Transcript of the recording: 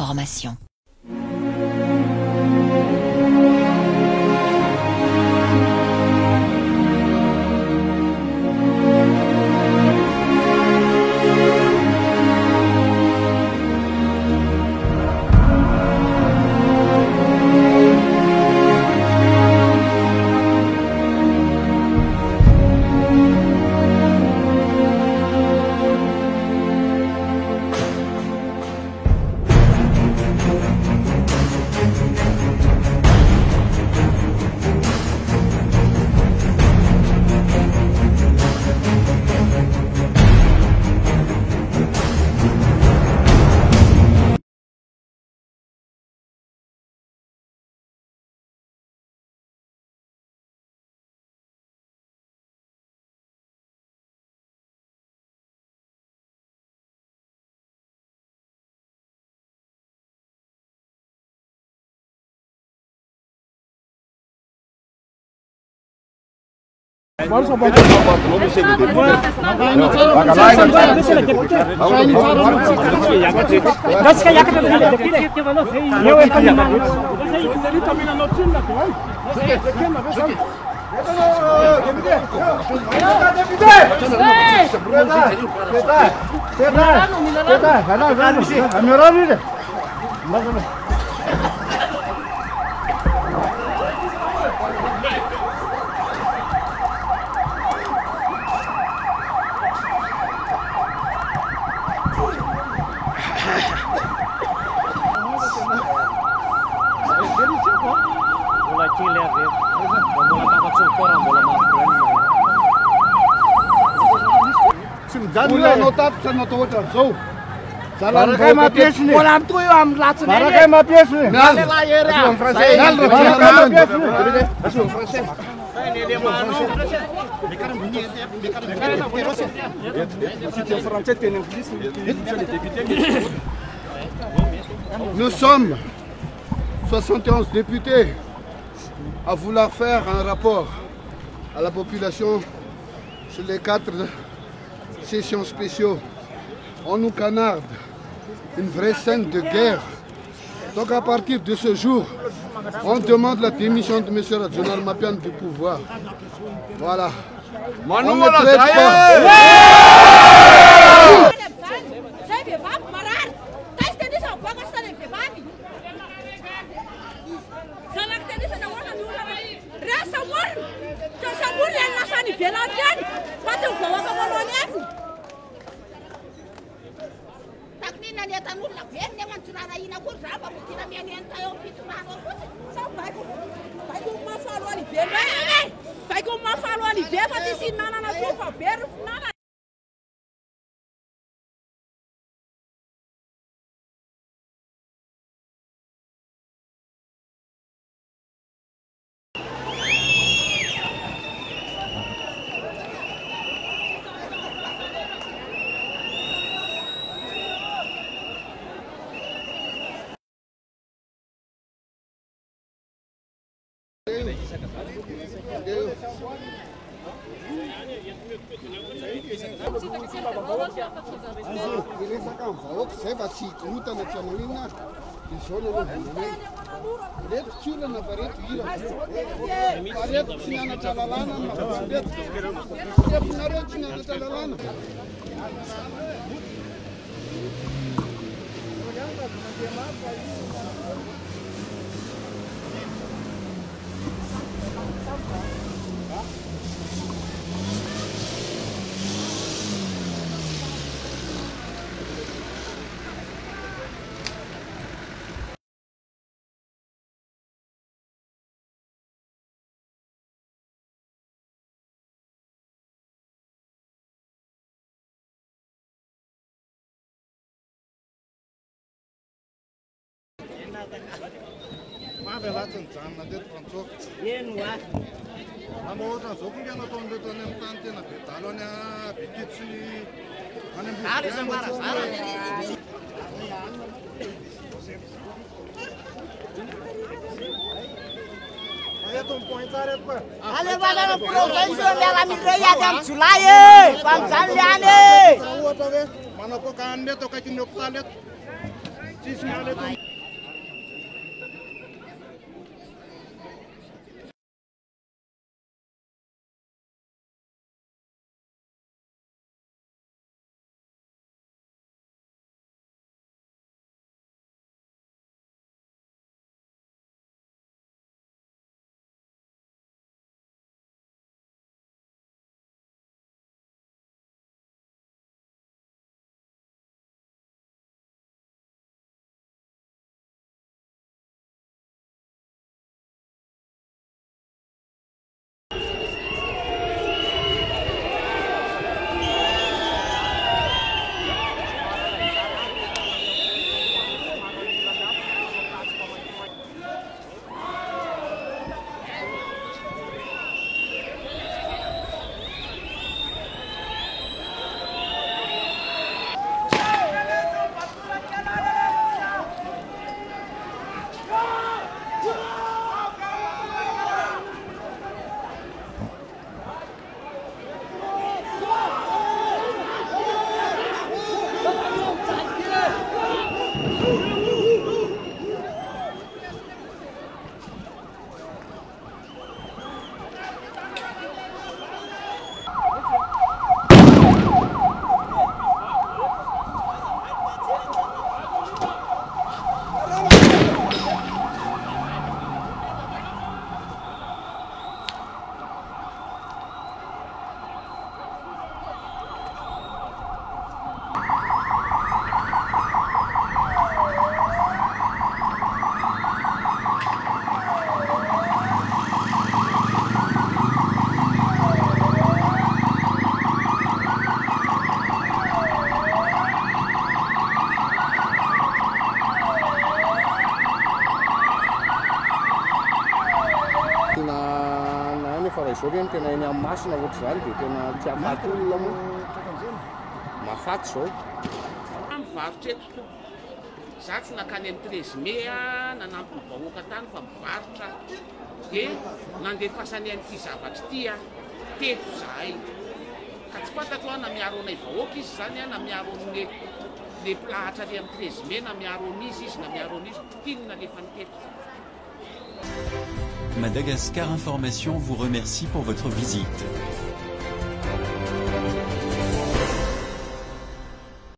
d'information. Bola notat sa nototan so. Salam kay mapies ni. Wala am tuyo am latsa. Para kay mapies ni. Nal la yera. Nal ro kay mapies ni. Asu francês. Nous sommes 71 députés à vouloir faire un rapport à la population sur les 4 sessions spéciaux. On nous canarde, une vraie scène de guerre. Donc à partir de ce jour, on demande la démission de M. Radjonal Mapian du pouvoir. Voilà. On ne traite Ale bana provinsi mela midreya gam chulaye pam janliane manoko kande to kakin noktalet Izao reny tena eny amin'ny masina ohatr'izany dia tena tia maty olona moa. Mahafaty izao. Mivarotra eto. Za tsy nakany amin'ny 13 mai nanampy ny vahoaka tany fa mivarotra. Dia nandeha fasany an'ity zavatra ity teto zahay. Ka tsy fantako na miaro anay vahoaka izy zany na miaro amin'ny le plahatra le amin'ny 13 mai na miaro an'izy izy na miaro an'izy. Tinona le fanteto. Madagascar Information vous remercie pour votre visite.